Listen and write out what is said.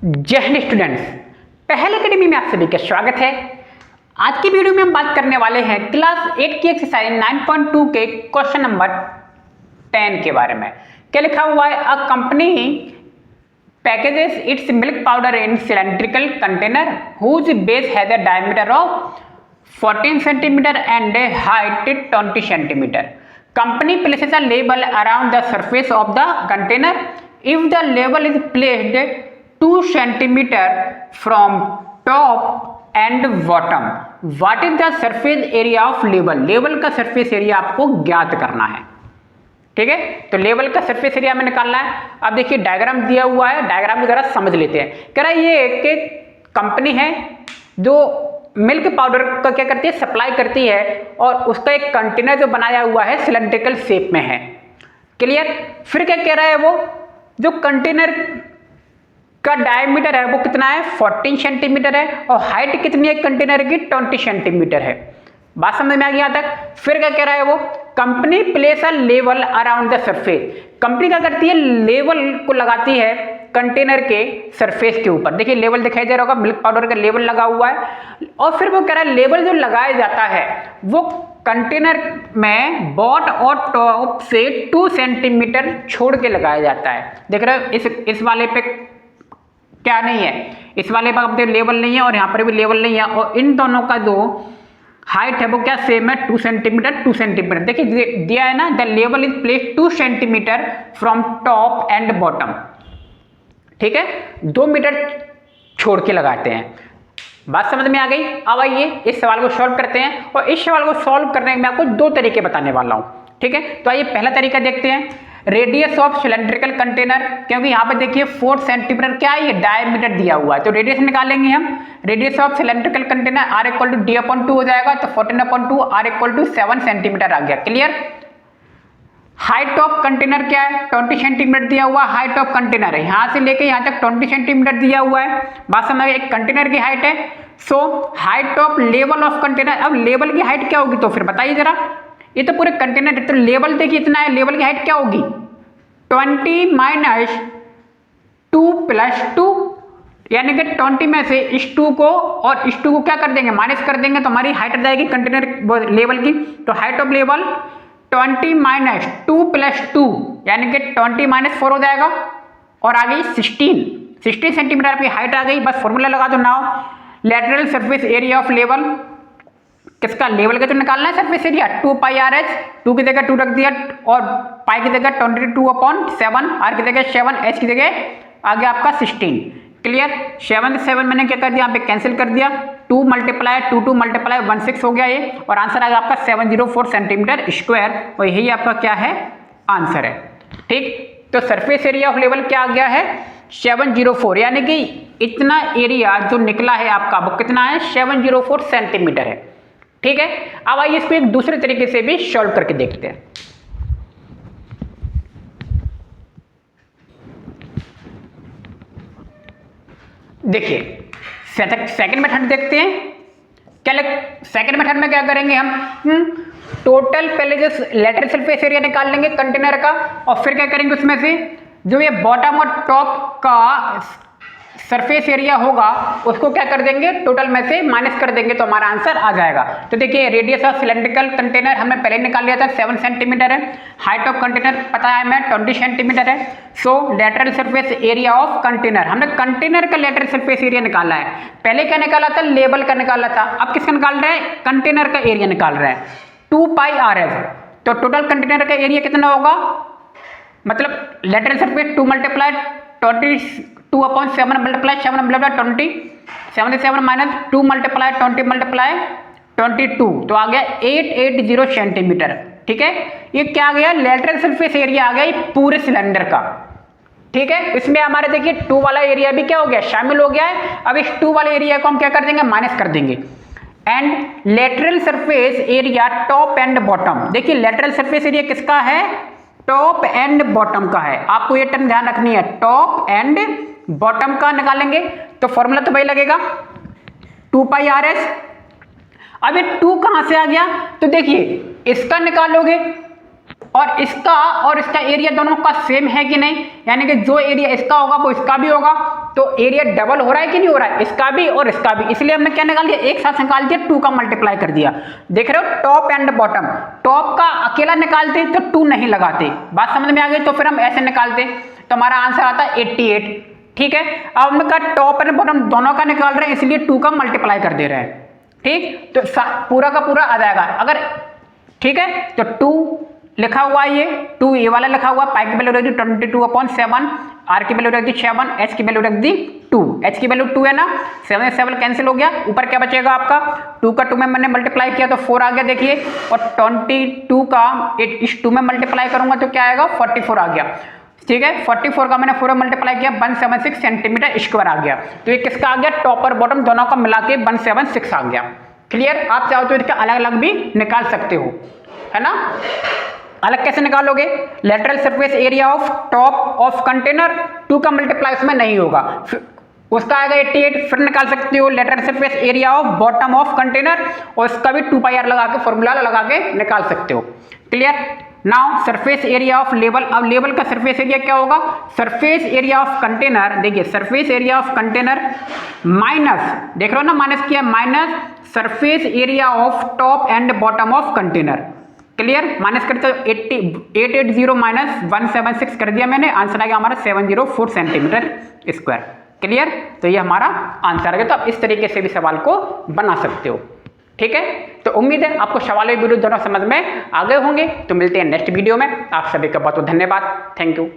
जय हिंद स्टूडेंट्स, पहल एकेडमी में आप सभी का स्वागत है। आज की वीडियो में हम बात करने वाले हैं क्लास 8 की एक्सरसाइज 9.2 के क्वेश्चन नंबर 10 के बारे में। क्या लिखा हुआ है? A company packages its milk powder in cylindrical container whose base has a diameter of 14 centimetre and a height 20 centimetre. Company places a label around the surface of the container if the label is placed 2 centimeter from top and bottom, what is the surface area of label? Label का surface area आपको ज्ञात करना है। ठीक है, तो label का surface area में निकालना है। अब देखिए डायग्राम दिया हुआ है, डायग्राम की जरा समझ लेते हैं। कह रहा है ये एक कंपनी है जो मिल्क पाउडर का क्या करती है, सप्लाई करती है, और उसका एक कंटेनर जो बनाया हुआ है सिलेंड्रिकल शेप में है। क्लियर? फिर क्या कह रहा है, वो जो कंटेनर का डायमीटर है वो कितना है, 14 सेंटीमीटर है, और हाइट कितनी है कंटेनर की, 20 सेंटीमीटर है। बात समझ में आ गई यहाँ तक? फिर क्या कह रहा है वो, company place a level around the surface. Company क्या करती है, लेवल को लगाती है कंटेनर के सरफेस के ऊपर। देखिए लेवल दिखाई दे रहा होगा, मिल्क पाउडर का लेवल लगा हुआ है। और फिर वो कह रहा है लेवल जो लगाया जाता है वो कंटेनर में बॉट और टॉप से 2 सेंटीमीटर छोड़ के लगाया जाता है। देख रहे हो इस वाले पे क्या नहीं है, इस वाले पर अब लेवल नहीं है और यहाँ पर भी लेवल नहीं है, और इन दोनों का जो हाइट है वो क्या सेम है, 2 सेंटीमीटर 2 सेंटीमीटर। देखिए दिया है ना, the level is placed 2 centimetre from top and bottom. ठीक है, 2 मीटर छोड़ के लगाते हैं। बात समझ में आ गई? अब आइए इस सवाल को सॉल्व करते हैं, और इस सवाल को सॉल्व करने में आपको 2 तरीके बताने वाला हूं। ठीक है, तो आइए पहला तरीका देखते हैं, रेडियस ऑफ सिलेंड्रिकल कंटेनर। क्योंकि यहाँ पे देखिए 4 सेंटीमीटर क्या है, ये डायमीटर दिया हुआ है, तो रेडियस निकालेंगे हम। Radius of cylindrical container R = D/2 हो जाएगा, तो 14/2 R = 7 सेंटीमीटर आ गया। क्लियर? हाइट ऑफ कंटेनर क्या है, 20 सेंटीमीटर दिया हुआ हाइट ऑफ कंटेनर है, यहाँ से लेके यहाँ तक 20 सेंटीमीटर दिया हुआ है। बात समझ में? एक कंटेनर की हाइट है। So height of level of container, अब लेवल की हाइट क्या होगी, तो फिर बताइए जरा। ये तो पूरे कंटेनर, तो लेवल देखिए इतना है, लेवल की हाइट क्या होगी, 20 - 2 + 2, यानी कि 20 में से इस 2 को और इस 2 को क्या कर देंगे, माइनस कर देंगे, तो हमारी हाइट आ जाएगी कंटेनर लेवल की। तो हाइट ऑफ लेवल 20 - 2 + 2, यानी कि 20 - 4 हो जाएगा, और आ गई 16 सेंटीमीटर आपकी हाइट आ गई। बस फॉर्मूला लगा दो। Now lateral surface area of level, किसका, लेवल का तो निकालना है सरफेस एरिया, 2πRH, 2 की जगह 2 रख दिया, और पाई की जगह 22/7, R की जगह 7, H की जगह आ गया आपका 16। क्लियर? 7 से 7 मैंने क्या कर दिया, यहाँ पे कैंसिल कर दिया, 2 × 2 2 × 16 हो गया ये, और आंसर आ गया आपका 704 सेंटीमीटर स्क्वायर, और यही आपका क्या है, आंसर है। ठीक, तो सरफेस एरिया ऑफ लेवल क्या आ गया है, 704, यानी कि इतना एरिया जो निकला है आपका वो कितना है, 704 सेंटीमीटर है। ठीक है, अब आइए इसको एक दूसरे तरीके से भी सॉल्व करके देखते हैं। देखिए सेकंड मेथड देखते हैं। क्या सेकंड मेथड में क्या करेंगे हम, टोटल पहले जो लेटरल सरफेस एरिया निकाल लेंगे कंटेनर का, और फिर क्या करेंगे उसमें से जो ये बॉटम और टॉप का सरफेस एरिया होगा उसको क्या कर देंगे, टोटल में से माइनस कर देंगे, तो हमारा आंसर आ जाएगा। तो देखिए रेडियस ऑफ सिलेंड्रिकल कंटेनर हमने पहले निकाल लिया था, 7 सेंटीमीटर है। हाइट ऑफ कंटेनर पता है हमें 20 सेंटीमीटर है। So lateral surface area of container, हमने कंटेनर का लेटरल सरफेस एरिया निकाला है। पहले क्या निकाला था, लेवल का निकाला था, अब किसका निकाल रहे हैं, कंटेनर का एरिया निकाल रहे हैं, 2πRH। तो टोटल कंटेनर का एरिया कितना होगा, मतलब लेटरल सरफेस 2 × 22/7 × 7 × 20, 7 से 7 - 2 × 20 × 22, तो आ गया 880 सेंटीमीटर। ठीक है, ये क्या आ गया, लेटरल सरफेस एरिया आ गया ये पूरे सिलेंडर का। ठीक है, इसमें हमारे देखिए 2 वाला एरिया भी क्या हो गया, शामिल हो गया है। अब इस 2 वाले एरिया को हम क्या कर देंगे, माइनस कर देंगे। And lateral surface area top and bottom, देखिए लेटरल सरफेस एरिया किसका है, टॉप एंड बॉटम का है। आपको ये टर्म ध्यान रखनी है, टॉप एंड बॉटम का निकालेंगे, तो फॉर्मूला तो वही लगेगा 2πRH। अब ये 2 कहां से आ गया, तो देखिए इसका निकालोगे और इसका एरिया दोनों का सेम है कि नहीं, यानी कि जो एरिया इसका होगा वो इसका भी होगा, तो एरिया डबल हो रहा है कि नहीं हो रहा है, इसका भी और इसका भी, इसलिए हमने क्या निकाल दिया, एक साथ निकाल दिया, 2 का मल्टीप्लाई कर दिया। देख रहे हो टॉप एंड बॉटम, टॉप का अकेला निकालते तो 2 नहीं लगाते, बात समझ में आ गई। तो फिर हम ऐसे निकालते तो हमारा आंसर आता है 88, ठीक है। अब हमने कहा टॉप एंड बॉटम दोनों का निकाल रहे हैं, इसलिए 2 का मल्टीप्लाई कर दे रहे हैं, ठीक। तो पूरा का पूरा आ जाएगा, अगर ठीक है। तो 2 लिखा हुआ है, ये 2 ये वाला लिखा हुआ, पाई की वैल्यू रख दी 22/7, आर की वैल्यू रख दी 7, एच की वैल्यू रख दी 2, एच की वैल्यू 2 है ना, 7 7 कैंसिल हो गया, ऊपर क्या बचेगा आपका 2 का 2 में मैंने मल्टीप्लाई किया तो 4 आ गया, देखिए। और 22 का इस 2 में मल्टीप्लाई करूंगा तो क्या आएगा 44 आ गया, ठीक है। 44 का मैंने 4 में मल्टीप्लाई किया 176 सेंटीमीटर स्क्वायर आ गया। तो ये किसका आ गया, टॉप और बॉटम दोनों का मिला के 176 आ गया। क्लियर। आप चाहो तो इसका अलग अलग भी निकाल सकते हो, है ना। अलग कैसे निकालोगे, lateral surface area of top of container 2 का मल्टीप्लाई उसमें नहीं होगा, उसका आएगा 88। फिर निकाल सकते हो lateral surface area of bottom of container, और इसका भी 2πr लगा के फॉर्मूला लगा के निकाल सकते हो। Clear. Now surface area of level, अब लेवल का सरफेस एरिया क्या होगा, सरफेस एरिया ऑफ कंटेनर, देखिए surface area of container minus, देख रहे हो ना माइनस किया, minus surface area of top and bottom of container. Clear. Minus करते 880 माइनस 176 कर दिया मैंने, आंसर आ गया हमारा 704 सेंटीमीटर स्क्वायर। क्लियर। तो ये हमारा आंसर है। तो आप इस तरीके से भी सवाल को बना सकते हो, ठीक है। तो उम्मीद है आपको सवाल वीडियो दोनों समझ में आ गए होंगे। तो मिलते हैं नेक्स्ट वीडियो में, आप सभी का बहुत बहुत धन्यवाद, थैंक यू।